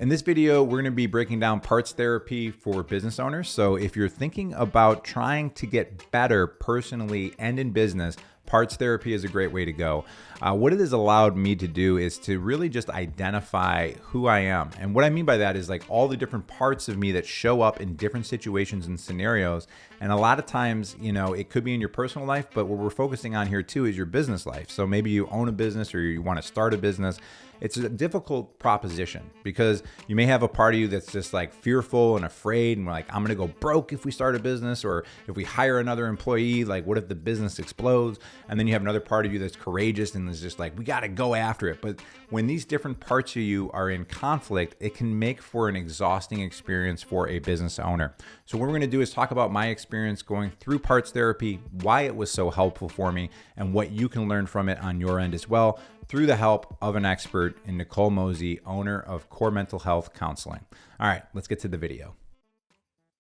In this video, we're going to be breaking down parts therapy for business owners. So if you're thinking about trying to get better personally and in business, parts therapy is a great way to go. What it has allowed me to do is to really just identify who I am. And what I mean by that is like all the different parts of me that show up in different situations and scenarios. And a lot of times, it could be in your personal life, but what we're focusing on here too is your business life. So maybe you own a business or you want to start a business. It's a difficult proposition because you may have a part of you that's just like fearful and afraid and like, I'm going to go broke if we start a business, or if we hire another employee, like what if the business explodes? And then you have another part of you that's courageous and is just like, we got to go after it. But when these different parts of you are in conflict, it can make for an exhausting experience for a business owner. So what we're going to do is talk about my experience going through parts therapy, why it was so helpful for me, and what you can learn from it on your end as well, through the help of an expert in Nicole Mosey, owner of Core Mental Health Counseling. All right, let's get to the video.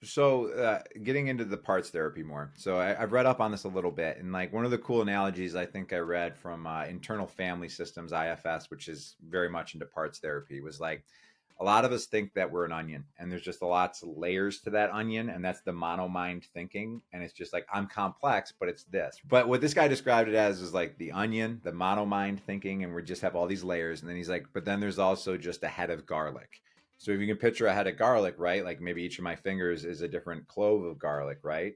So getting into the parts therapy more. So I've read up on this a little bit, and like one of the cool analogies I think I read from Internal Family Systems, IFS, which is very much into parts therapy, was like, a lot of us think that we're an onion and there's just lots of layers to that onion. And that's the mono-mind thinking. And it's just like, I'm complex, but it's this. But what this guy described it as is like the onion, the mono-mind thinking. And we just have all these layers. And then he's like, but then there's also just a head of garlic. So if you can picture a head of garlic, right? Like maybe each of my fingers is a different clove of garlic, right?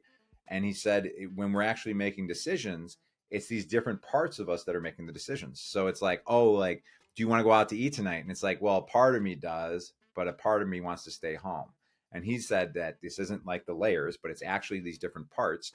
And he said, when we're actually making decisions, it's these different parts of us that are making the decisions. So it's like, oh, like, do you want to go out to eat tonight? And it's like, well, a part of me does, but a part of me wants to stay home. And he said that this isn't like the layers, but it's actually these different parts.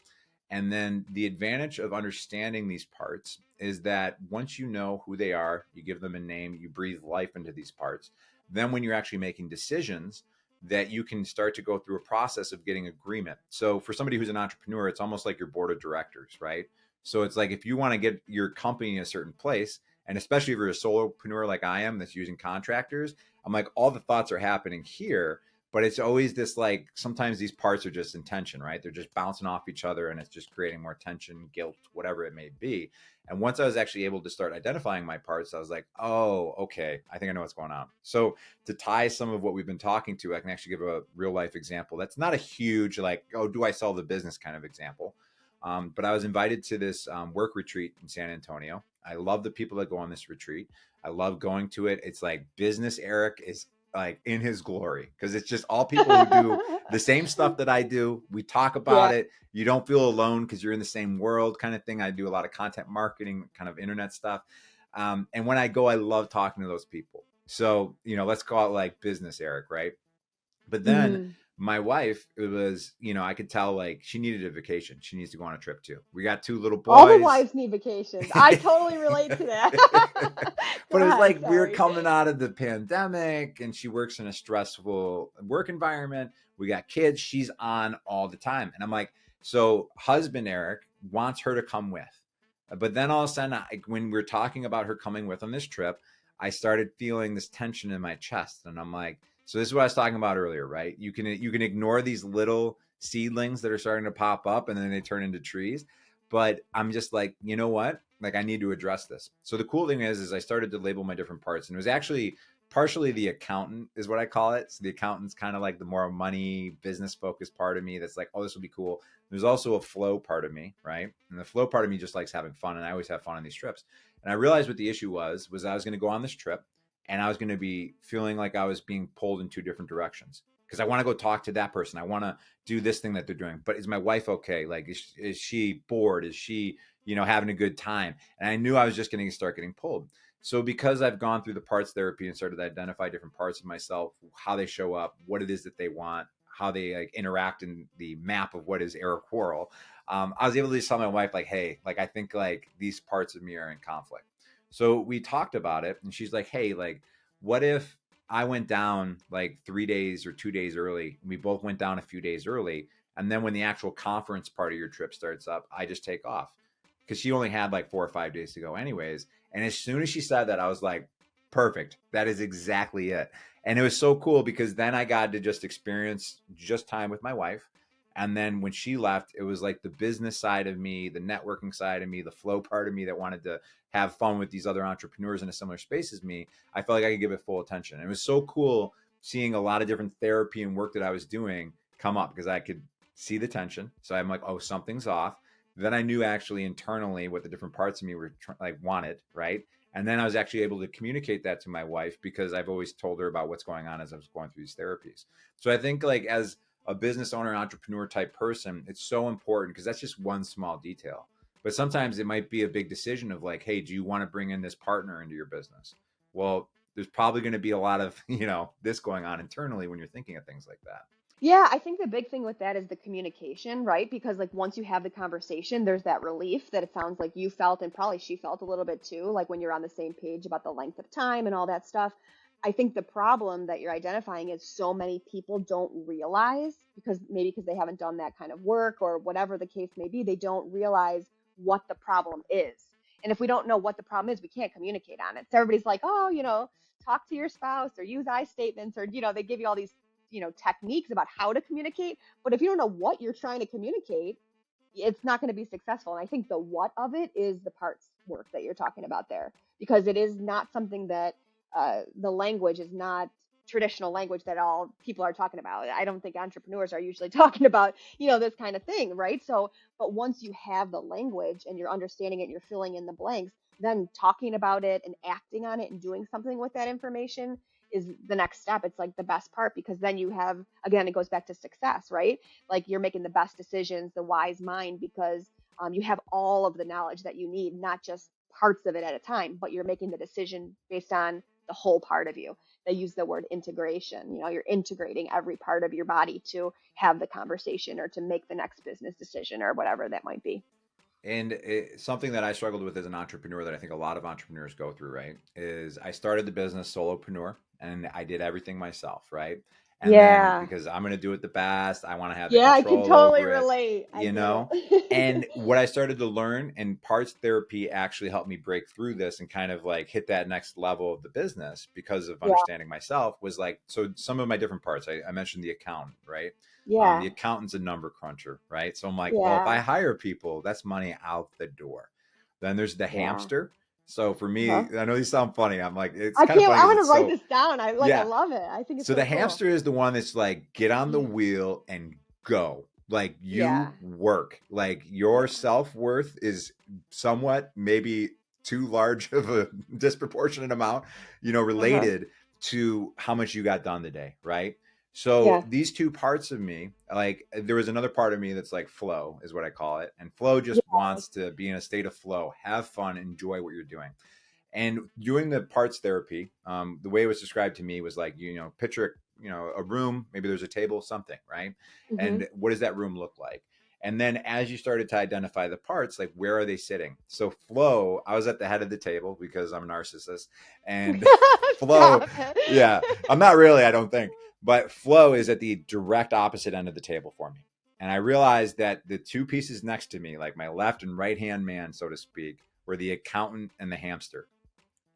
And then the advantage of understanding these parts is that once you know who they are, you give them a name, you breathe life into these parts. Then when you're actually making decisions, that you can start to go through a process of getting agreement. So for somebody who's an entrepreneur, it's almost like your board of directors, right? So it's like, if you want to get your company in a certain place, and especially if you're a solopreneur like I am that's using contractors, I'm like, all the thoughts are happening here, but it's always this like, sometimes these parts are just in tension, right? They're just bouncing off each other and it's just creating more tension, guilt, whatever it may be. And once I was actually able to start identifying my parts, I was like, oh, okay, I think I know what's going on. So to tie some of what we've been talking to, I can actually give a real life example. That's not a huge like, oh, do I sell the business kind of example. But I was invited to this work retreat in San Antonio. I love the people that go on this retreat. I love going to it. It's like business Eric is like in his glory because it's just all people who do the same stuff that I do. We talk about it. You don't feel alone because you're in the same world kind of thing. I do a lot of content marketing, kind of internet stuff. And when I go, I love talking to those people. So, let's call it like business Eric, right? But then my wife, it was, I could tell like she needed a vacation. She needs to go on a trip too. We got two little boys. All the wives need vacations. I totally relate to that. But it was like, we were coming out of the pandemic and she works in a stressful work environment. We got kids. She's on all the time. And I'm like, so husband Eric wants her to come with. But then all of a sudden, when we're talking about her coming with on this trip, I started feeling this tension in my chest. And I'm like, so this is what I was talking about earlier, right? You can ignore these little seedlings that are starting to pop up and then they turn into trees. But I'm just like, you know what? Like I need to address this. So the cool thing is I started to label my different parts, and it was actually partially the accountant is what I call it. So the accountant's kind of like the more money business focused part of me that's like, oh, this will be cool. There's also a flow part of me, right? And the flow part of me just likes having fun, and I always have fun on these trips. And I realized what the issue was I was going to go on this trip and I was going to be feeling like I was being pulled in two different directions because I want to go talk to that person. I want to do this thing that they're doing. But is my wife okay? Like, is she bored? Is she, having a good time? And I knew I was just going to start getting pulled. So because I've gone through the parts therapy and started to identify different parts of myself, how they show up, what it is that they want, how they like interact in the map of what is Eric Worrell, I was able to just tell my wife like, hey, like I think like these parts of me are in conflict. So we talked about it and she's like, hey, like, what if I went down like 3 days or 2 days early? We both went down a few days early. And then when the actual conference part of your trip starts up, I just take off. Because she only had like 4 or 5 days to go anyways. And as soon as she said that, I was like, perfect. That is exactly it. And it was so cool because then I got to just experience just time with my wife. And then when she left, it was like the business side of me, the networking side of me, the flow part of me that wanted to have fun with these other entrepreneurs in a similar space as me. I felt like I could give it full attention. And it was so cool seeing a lot of different therapy and work that I was doing come up because I could see the tension. So I'm like, oh, something's off. Then I knew actually internally what the different parts of me were like wanted, right? And then I was actually able to communicate that to my wife because I've always told her about what's going on as I was going through these therapies. So I think like as a business owner, entrepreneur type person, it's so important because that's just one small detail. But sometimes it might be a big decision of like, hey, do you want to bring in this partner into your business? Well, there's probably going to be a lot of, this going on internally when you're thinking of things like that. Yeah, I think the big thing with that is the communication, right? Because like once you have the conversation, there's that relief that it sounds like you felt and probably she felt a little bit too, like when you're on the same page about the length of time and all that stuff. I think the problem that you're identifying is so many people don't realize because maybe because they haven't done that kind of work or whatever the case may be, they don't realize what the problem is. And if we don't know what the problem is, we can't communicate on it. So everybody's like, oh, talk to your spouse or use I statements or, they give you all these techniques about how to communicate, but if you don't know what you're trying to communicate, it's not going to be successful. And I think the what of it is the parts work that you're talking about there, because it is not something that the language is not traditional language that all people are talking about. I don't think entrepreneurs are usually talking about, this kind of thing, right? So, but once you have the language and you're understanding it, you're filling in the blanks, then talking about it and acting on it and doing something with that information is the next step. It's like the best part because then you have, again, it goes back to success, right? Like you're making the best decisions, the wise mind, because you have all of the knowledge that you need, not just parts of it at a time, but you're making the decision based on the whole part of you. They use the word integration. You're integrating every part of your body to have the conversation or to make the next business decision or whatever that might be. And something that I struggled with as an entrepreneur that I think a lot of entrepreneurs go through, right, is I started the business solopreneur and I did everything myself, right? And then Yeah. because I'm going to do it the best, I want to have the Yeah, I can control totally over it, relate. I you do. know? And what I started to learn, and parts therapy actually helped me break through this and kind of like hit that next level of the business because of Yeah. understanding myself was like, so some of my different parts, I mentioned the accountant, right? The Yeah. accountant's a number cruncher, right? So I'm like, well, if I Yeah. hire people, that's money out the door. Then there's the Yeah. hamster. So for Uh-huh. me, I know these sound funny. I'm like, it's I kind of can't, funny I because want to it's write so, this down. I yeah. love it. I think it's So so the cool. hamster is the one that's like, get on the wheel and go. Like Yeah. you work. Like Yeah. your self worth is somewhat maybe too large of a disproportionate amount, Uh-huh. related to how much you got done today, right? So Yeah. these two parts of me, like there was another part of me that's like flow is what I call it. And flow just Yeah. wants to be in a state of flow, have fun, enjoy what you're doing. And doing the parts therapy, the way it was described to me was like, picture, a room, maybe there's a table, something, right? Hmm. And what does that room look like? And then as you started to identify the parts, like where are they sitting? So flow, I was at the head of the table because I'm a narcissist. And flow, Stop yeah, it. I'm not really, I don't think. But flow is at the direct opposite end of the table for me. And I realized that the two pieces next to me, like my left and right hand man, so to speak, were the accountant and the hamster.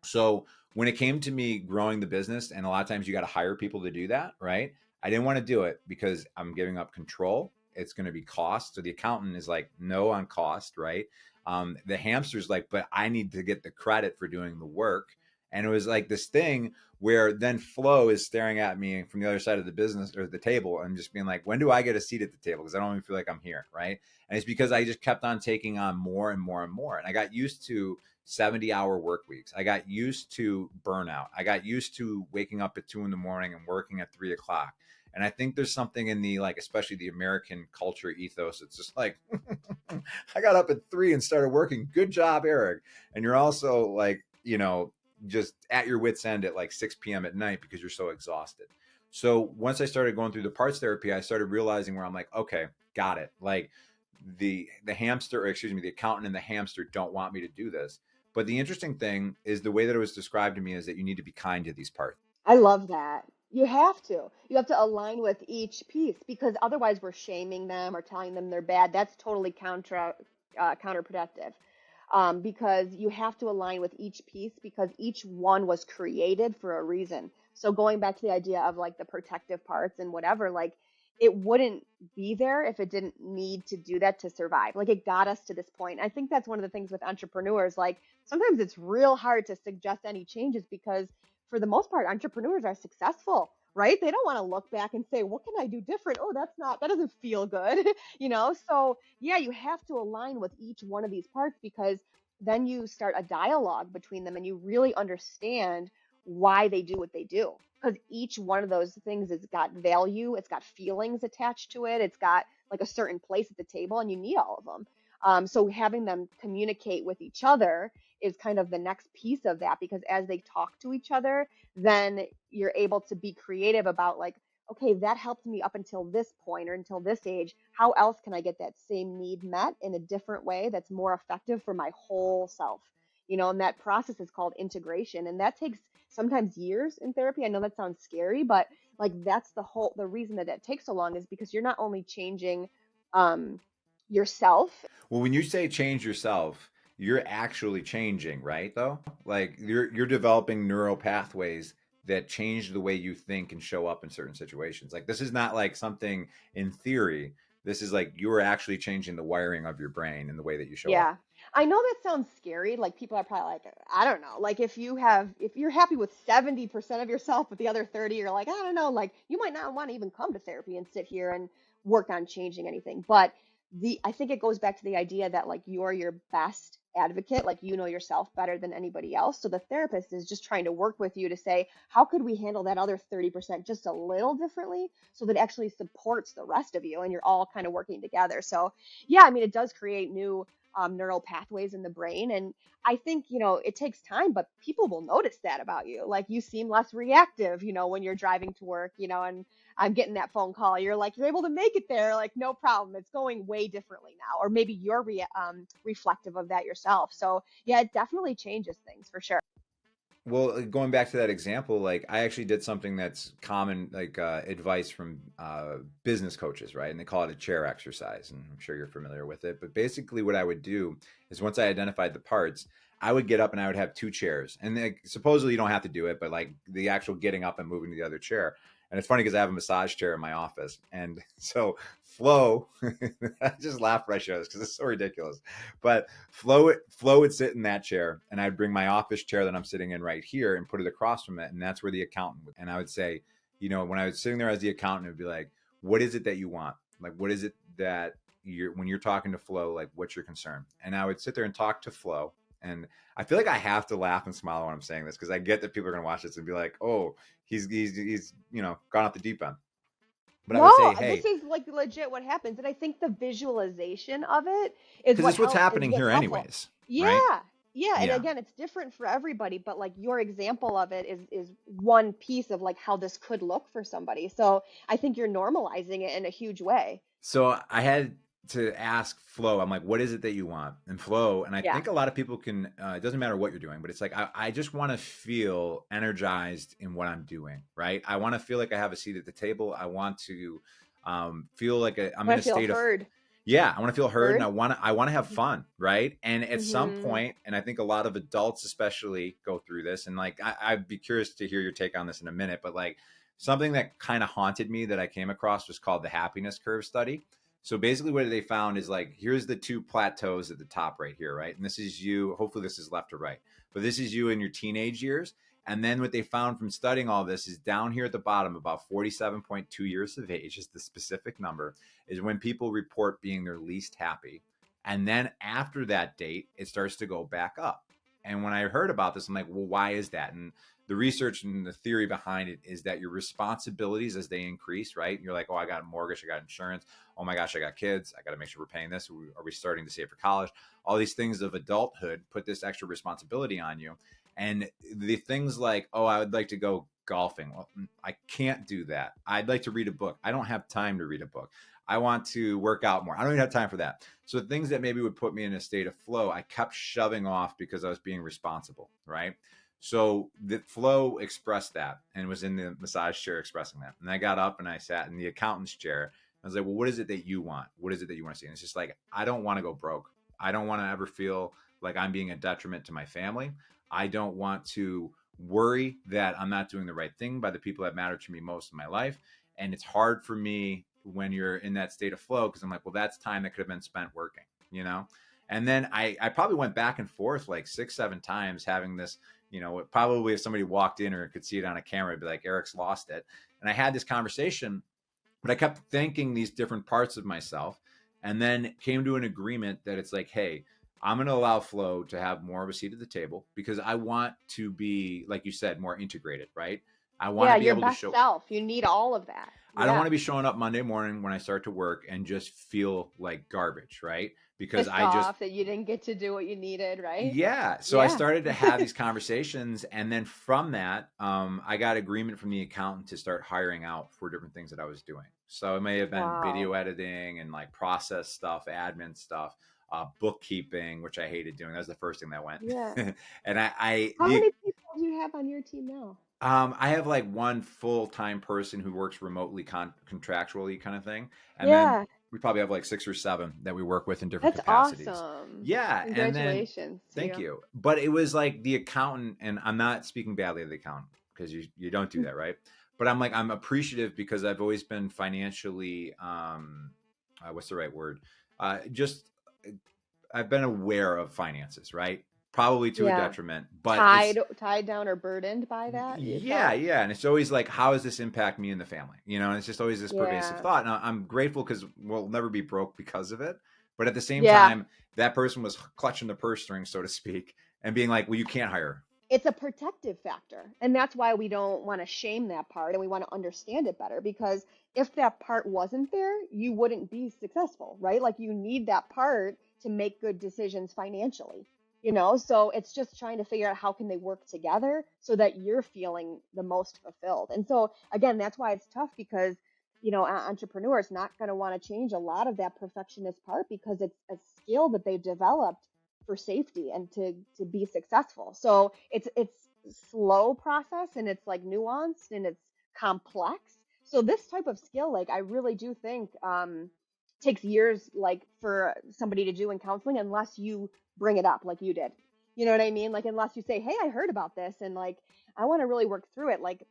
So when it came to me growing the business, and a lot of times you got to hire people to do that, right? I didn't want to do it because I'm giving up control. It's going to be cost. So the accountant is like, no on cost, right? The hamster's like, but I need to get the credit for doing the work. And it was like this thing where then Flo is staring at me from the other side of the business or the table and just being like, when do I get a seat at the table? Because I don't even feel like I'm here, right? And it's because I just kept on taking on more and more and more. And I got used to 70-hour work weeks. I got used to burnout. I got used to waking up at 2 in the morning and working at 3 o'clock. And I think there's something in the, like, especially the American culture ethos. It's just like, I got up at 3 and started working. Good job, Eric. And you're also like, just at your wit's end at like 6 p.m. at night because you're so exhausted. So once I started going through the parts therapy, I started realizing where I'm like, okay, got it. Like the hamster, or excuse me, the accountant and the hamster don't want me to do this. But the interesting thing is the way that it was described to me is that you need to be kind to these parts. I love that. You have to. You have to align with each piece because otherwise we're shaming them or telling them they're bad. That's totally counterproductive. Because you have to align with each piece because each one was created for a reason. So going back to the idea of like the protective parts and whatever, like it wouldn't be there if it didn't need to do that to survive. Like it got us to this point. I think that's one of the things with entrepreneurs. Like sometimes it's real hard to suggest any changes because for the most part, entrepreneurs are successful. right? They don't want to look back and say, what can I do different? Oh, that doesn't feel good, So yeah, you have to align with each one of these parts, because then you start a dialogue between them and you really understand why they do what they do. Because each one of those things has got value, it's got feelings attached to it, it's got like a certain place at the table, and you need all of them. So having them communicate with each other is kind of the next piece of that, because as they talk to each other, then you're able to be creative about like, okay, that helped me up until this point or until this age. How else can I get that same need met in a different way that's more effective for my whole self? And that process is called integration. And that takes sometimes years in therapy. I know that sounds scary, but like that's the reason that that takes so long is because you're not only changing um, yourself. Well, when you say change yourself, you're actually changing, right? Though, like you're developing neural pathways that change the way you think and show up in certain situations. Like this is not like something in theory. This is like you're actually changing the wiring of your brain and the way that you show up. Yeah. I know that sounds scary. Like people are probably like, I don't know. Like if you're happy with 70% of yourself, but the other 30, you're like, I don't know. Like you might not want to even come to therapy and sit here and work on changing anything. But I think it goes back to the idea that like you're your best advocate, like you know yourself better than anybody else. So the therapist is just trying to work with you to say, how could we handle that other 30% just a little differently so that it actually supports the rest of you and you're all kind of working together. So yeah, I mean, it does create new neural pathways in the brain. And I think, it takes time, but people will notice that about you. Like you seem less reactive, when you're driving to work, and I'm getting that phone call. You're like, you're able to make it there. Like, no problem. It's going way differently now. Or maybe you're reflective of that yourself. So yeah, it definitely changes things for sure. Well, going back to that example, like I actually did something that's common, like advice from business coaches, right? And they call it a chair exercise, and I'm sure you're familiar with it. But basically, what I would do is once I identified the parts, I would get up and I would have two chairs. And like, supposedly you don't have to do it, but like the actual getting up and moving to the other chair. And it's funny because I have a massage chair in my office, and so Flo, I just laugh when I show this because it's so ridiculous. But Flo would sit in that chair, and I'd bring my office chair that I'm sitting in right here and put it across from it, and that's where the accountant would. And I would say, when I was sitting there as the accountant, it would be like, "What is it that you want? Like, what is it that when you're talking to Flo, like, what's your concern?" And I would sit there and talk to Flo, and I feel like I have to laugh and smile when I'm saying this because I get that people are going to watch this and be like, "Oh, he's gone off the deep end." But I No, would say, this "Hey, is like legit what happens. And I think the visualization of it is because what it's what's help is happening what's here helpful. anyways, right?" Yeah. Yeah. And Yeah. again, it's different for everybody, but like your example of it is one piece of like how this could look for somebody. So I think you're normalizing it in a huge way. So I had to ask Flo, I'm like, what is it that you want? And Flo, and I Yeah. think a lot of people can, it doesn't matter what you're doing, but it's like, I just want to feel energized in what I'm doing, right? I want to feel like I have a seat at the table. I want to feel like I'm in Want a to feel state of, heard. yeah, I want to feel heard and Heard. I want to have fun, right? And at some Mm-hmm. point, and I think a lot of adults especially go through this, and like I'd be curious to hear your take on this in a minute, but like something that kind of haunted me that I came across was called the happiness curve study. So basically what they found is like here's the two plateaus at the top right here, right? And this is you, hopefully this is left or right, but this is you in your teenage years. And then what they found from studying all this is down here at the bottom, about 47.2 years of age is the specific number, is when people report being their least happy. And then after that date, it starts to go back up. And when I heard about this, I'm like, well, why is that? And the research and the theory behind it is that your responsibilities as they increase, right? You're like, oh, I got a mortgage, I got insurance. Oh my gosh, I got kids. I got to make sure we're paying this. Are we starting to save for college? All these things of adulthood put this extra responsibility on you. And the things like, oh, I would like to go golfing. Well, I can't do that. I'd like to read a book. I don't have time to read a book. I want to work out more. I don't even have time for that. So things that maybe would put me in a state of flow, I kept shoving off because I was being responsible, right? So the flow expressed that and was in the massage chair expressing that. And I got up and I sat in the accountant's chair. I was like, well, what is it that you want? What is it that you want to see? And it's just like, I don't want to go broke. I don't want to ever feel like I'm being a detriment to my family. I don't want to worry that I'm not doing the right thing by the people that matter to me most in my life. And it's hard for me when you're in that state of flow because I'm like, well, that's time that could have been spent working, you know? And then I probably went back and forth like 6, 7 times having this Probably if somebody walked in or could see it on a camera, it'd be like, Eric's lost it. And I had this conversation, but I kept thinking these different parts of myself, and then came to an agreement that it's like, hey, I'm going to allow Flo to have more of a seat at the table because I want to be, like you said, more integrated, right? I want Yeah, to be your able to best show, self. You need all of that. I don't want Yeah. to be showing up Monday morning when I start to work and just feel like garbage, right? Because Pissed I just, off that you didn't get to do what you needed, right? yeah. So I Yeah. started to have these conversations. And then from that, I got agreement from the accountant to start hiring out for different things that I was doing. So it may have been Wow. video editing and like process stuff, admin stuff, bookkeeping, which I hated doing. That was the first thing that went. Yeah. And How many people do you have on your team now? I have like one full-time person who works remotely contractually kind of thing. And then Yeah, we probably have like 6 or 7 that we work with in different that's capacities. awesome. Yeah. And then Congratulations to thank you. you. But it was like the accountant, and I'm not speaking badly of the accountant because you don't do that, right? But I'm appreciative because I've always been financially what's the right word? Just I've been aware of finances, right? Probably to a Yeah. detriment, but it's Tied down or burdened by that, you yeah, felt? yeah. And it's always like, how does this impact me and the family? And it's just always this pervasive Yeah. thought. And I'm grateful because we'll never be broke because of it. But at the same Yeah. time, that person was clutching the purse strings, so to speak, and being like, well, you can't hire. It's a protective factor. And that's why we don't want to shame that part and we want to understand it better because if that part wasn't there, you wouldn't be successful, right? Like you need that part to make good decisions financially. So it's just trying to figure out how can they work together so that you're feeling the most fulfilled. And so again, that's why it's tough because entrepreneurs not going to want to change a lot of that perfectionist part because it's a skill that they've developed for safety and to be successful. So it's slow process and it's like nuanced and it's complex. So this type of skill, like I really do think takes years like for somebody to do in counseling unless you bring it up like you did. You know what I mean? Like unless you say, "Hey, I heard about this and like I want to really work through it." Like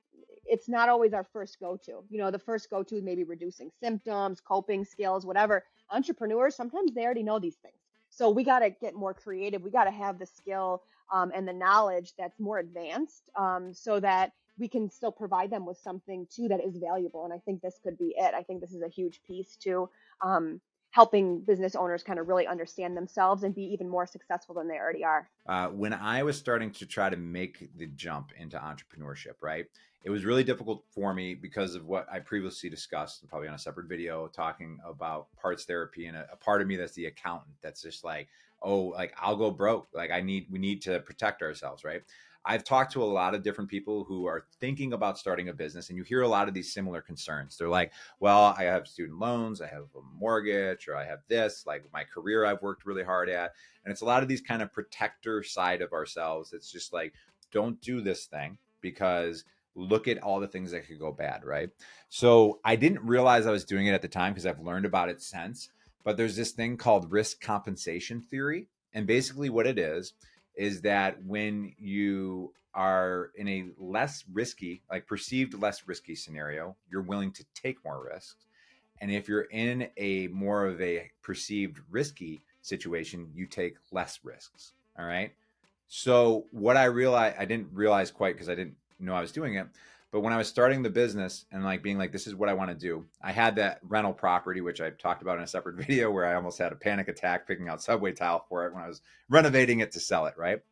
it's not always our first go-to. The first go-to is maybe reducing symptoms, coping skills, whatever. Entrepreneurs, sometimes they already know these things. So we got to get more creative. We got to have the skill and the knowledge that's more advanced so that we can still provide them with something too that is valuable. And I think this could be it. I think this is a huge piece to um, helping business owners kind of really understand themselves and be even more successful than they already are. When I was starting to try to make the jump into entrepreneurship, right, it was really difficult for me because of what I previously discussed, probably on a separate video, talking about parts therapy and a part of me that's the accountant that's just like, oh, like I'll go broke. Like we need to protect ourselves, right? I've talked to a lot of different people who are thinking about starting a business, and you hear a lot of these similar concerns. They're like, well, I have student loans, I have a mortgage, or I have this, like my career I've worked really hard at. And it's a lot of these kind of protector side of ourselves. It's just like, don't do this thing because look at all the things that could go bad, right? So I didn't realize I was doing it at the time because I've learned about it since. But there's this thing called risk compensation theory. And basically, what it is that when you are in a less risky, like perceived less risky scenario, you're willing to take more risks. And if you're in a more of a perceived risky situation, you take less risks. All right. So what I realized, I didn't realize quite because I didn't know I was doing it. But when I was starting the business and like being like, this is what I want to do, I had that rental property, which I talked about in a separate video where I almost had a panic attack picking out subway tile for it when I was renovating it to sell it. Right.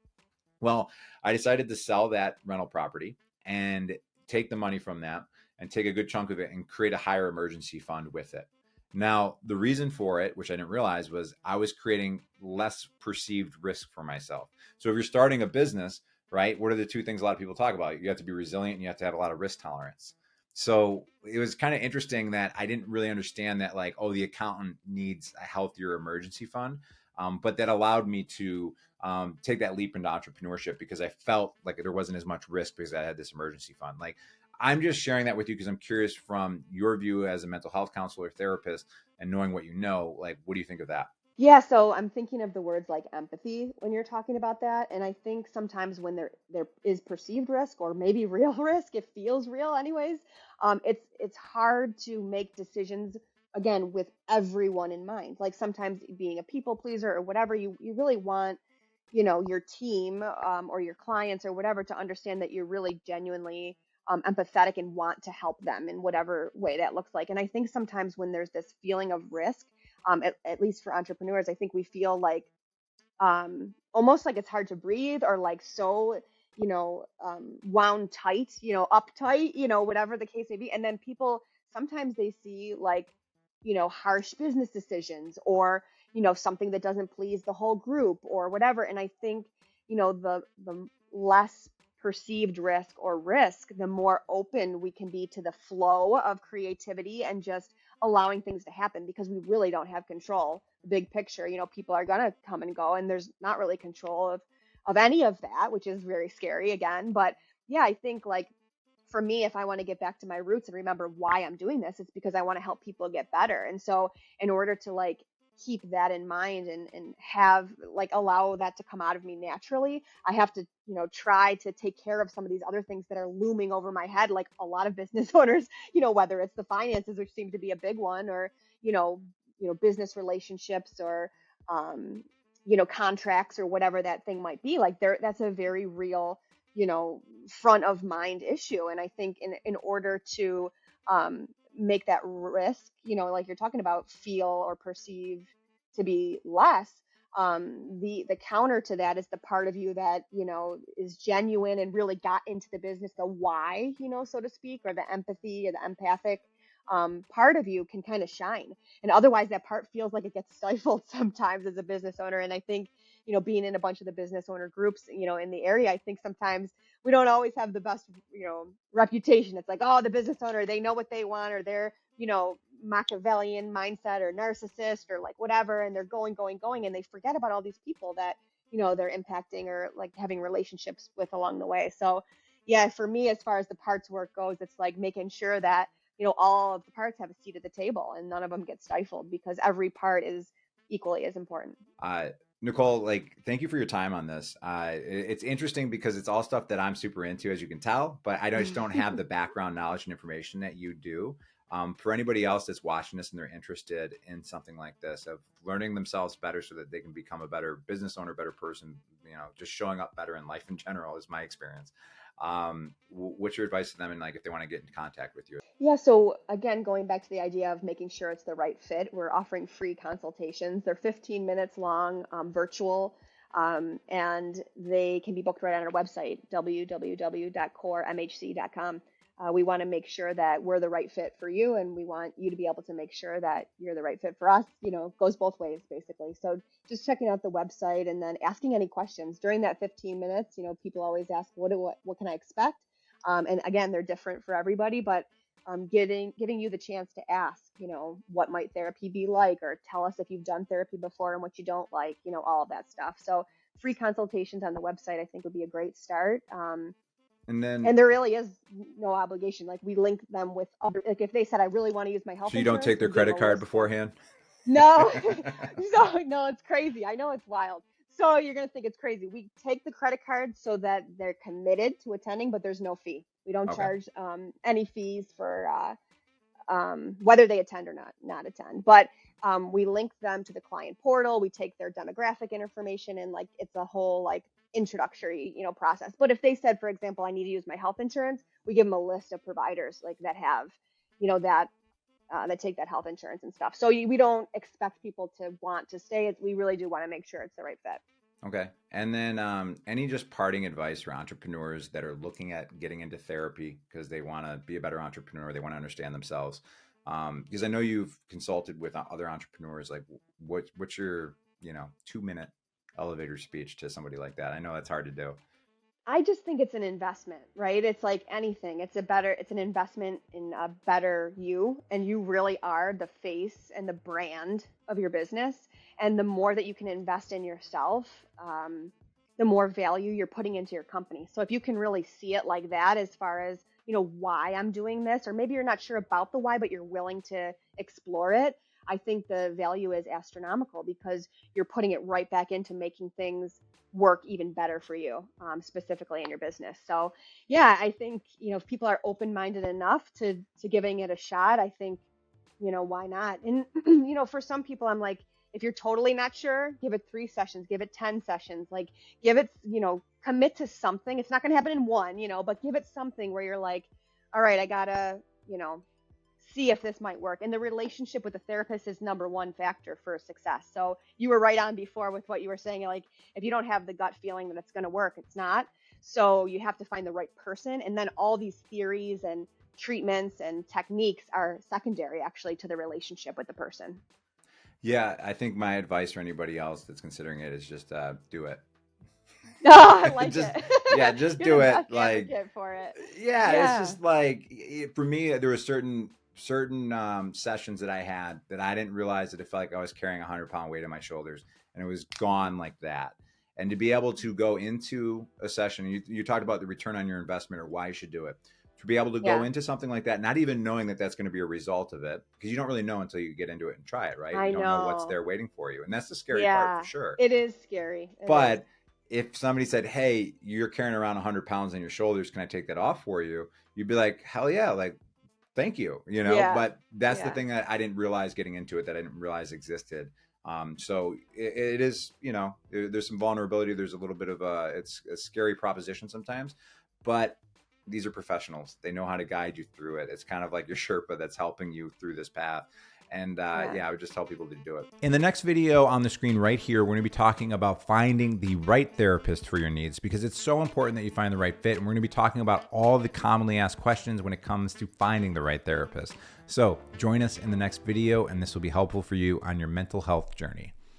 Well, I decided to sell that rental property and take the money from that and take a good chunk of it and create a higher emergency fund with it. Now, the reason for it, which I didn't realize, was I was creating less perceived risk for myself. So if you're starting a business, right, what are the two things a lot of people talk about? You have to be resilient and you have to have a lot of risk tolerance. So it was kind of interesting that I didn't really understand that, like, oh, the accountant needs a healthier emergency fund. But that allowed me to take that leap into entrepreneurship because I felt like there wasn't as much risk because I had this emergency fund. Like, I'm just sharing that with you because I'm curious from your view as a mental health counselor, therapist, and knowing what you know, like, what do you think of that? Yeah, so I'm thinking of the words like empathy when you're talking about that, and I think sometimes when there is perceived risk or maybe real risk, it feels real anyways. It's hard to make decisions again with everyone in mind. Like sometimes being a people pleaser or whatever, you really want your team, or your clients or whatever, to understand that you're really genuinely empathetic and want to help them in whatever way that looks like. And I think sometimes when there's this feeling of risk, at least for entrepreneurs, I think we feel like almost like it's hard to breathe, or like so, wound tight, uptight, whatever the case may be. And then people sometimes they see like, harsh business decisions, or, something that doesn't please the whole group or whatever. And I think, the less perceived risk or risk, the more open we can be to the flow of creativity and just allowing things to happen, because we really don't have control. The big picture, people are gonna come and go, and there's not really control of any of that, which is very scary again. But yeah, I think like for me, if I want to get back to my roots and remember why I'm doing this, it's because I want to help people get better. And so in order to like keep that in mind, and have like allow that to come out of me naturally, I have to, try to take care of some of these other things that are looming over my head, like a lot of business owners, whether it's the finances, which seem to be a big one, or, you know, business relationships, or, um, contracts, or whatever that thing might be. Like there, that's a very real, front of mind issue. And I think in order to make that risk, like you're talking about, feel or perceive to be less, the counter to that is the part of you that, is genuine and really got into the business, the why, so to speak, or the empathy or the empathic part of you can kind of shine. And otherwise that part feels like it gets stifled sometimes as a business owner. And I think, being in a bunch of the business owner groups, in the area, I think sometimes we don't always have the best, reputation. It's like, oh, the business owner, they know what they want, or they're, Machiavellian mindset, or narcissist, or like whatever, and they're going, and they forget about all these people that, they're impacting, or like having relationships with along the way. So yeah, for me, as far as the parts work goes, it's like making sure that, all of the parts have a seat at the table and none of them get stifled, because every part is equally as important. Uh, Nicole, like, thank you for your time on this. It's interesting because it's all stuff that I'm super into, as you can tell, but I just don't have the background knowledge and information that you do. For anybody else that's watching this and they're interested in something like this, of learning themselves better so that they can become a better business owner, better person, just showing up better in life in general, is my experience. What's your advice to them, and like if they want to get in contact with you? Yeah, so again, going back to the idea of making sure it's the right fit, we're offering free consultations. They're 15 minutes long, virtual, and they can be booked right on our website, www.coremhc.com. We want to make sure that we're the right fit for you, and we want you to be able to make sure that you're the right fit for us. Goes both ways, basically. So just checking out the website and then asking any questions during that 15 minutes. People always ask, what can I expect? And again, they're different for everybody, but giving you the chance to ask, what might therapy be like, or tell us if you've done therapy before and what you don't like, all of that stuff. So free consultations on the website, I think, would be a great start. And then, And there really is no obligation. Like we link them with other, like if they said, I really want to use my health so you don't insurance, take their we give them credit a card list of, beforehand? no, no, it's crazy. I know it's wild. So you're going to think it's crazy. We take the credit card so that they're committed to attending, but there's no fee. We don't Okay. charge any fees for whether they attend or not attend. But we link them to the client portal. We take their demographic information, and like it's a whole like introductory process. But if they said, for example, I need to use my health insurance, we give them a list of providers like that have that take that health insurance and stuff. So we don't expect people to want to stay. We really do want to make sure it's the right fit. Okay. And then any just parting advice for entrepreneurs that are looking at getting into therapy because they want to be a better entrepreneur, they want to understand themselves. Because I know you've consulted with other entrepreneurs. Like, what's your 2-minute elevator speech to somebody like that? I know that's hard to do. I just think it's an investment, right? It's like anything. It's an investment in a better you, and you really are the face and the brand of your business. And the more that you can invest in yourself, the more value you're putting into your company. So if you can really see it like that, as far as, why I'm doing this, or maybe you're not sure about the why, but you're willing to explore it, I think the value is astronomical, because you're putting it right back into making things work even better for you, specifically in your business. So yeah, I think, if people are open-minded enough to giving it a shot, I think, why not? And, for some people, I'm like, If you're totally not sure, give it 3 sessions, give it 10 sessions, like give it, commit to something. It's not going to happen in one, but give it something where you're like, all right, I gotta, see if this might work. And the relationship with the therapist is number one factor for success. So you were right on before with what you were saying, like if you don't have the gut feeling that it's going to work, it's not. So you have to find the right person. And then all these theories and treatments and techniques are secondary actually to the relationship with the person. Yeah, I think my advice for anybody else that's considering it is just do it. Oh, I like just, it. yeah, just You're do the it. best Like, advocate for it. yeah, it's Yeah. just like for me, there were certain sessions that I had that I didn't realize that it felt like I was carrying a 100-pound weight on my shoulders, and it was gone like that. And to be able to go into a session, you talked about the return on your investment or why you should do it. To be able to go Yeah. into something like that, not even knowing that that's going to be a result of it, because you don't really know until you get into it and try it, right? I You don't know what's know. there waiting for you. And that's the scary part Yeah. for sure. It is scary. It is. But if somebody said, hey, you're carrying around 100 pounds on your shoulders, can I take that off for you? You'd be like, hell yeah, like, thank you, Yeah. But that's the Yeah. thing that I didn't realize getting into it, that I didn't realize existed. So it is, there's some vulnerability. There's a little bit of it's a scary proposition sometimes, but these are professionals. They know how to guide you through it. It's kind of like your Sherpa that's helping you through this path. And I would just tell people to do it. In the next video on the screen right here, we're going to be talking about finding the right therapist for your needs, because it's so important that you find the right fit. And we're going to be talking about all the commonly asked questions when it comes to finding the right therapist. So join us in the next video, and this will be helpful for you on your mental health journey.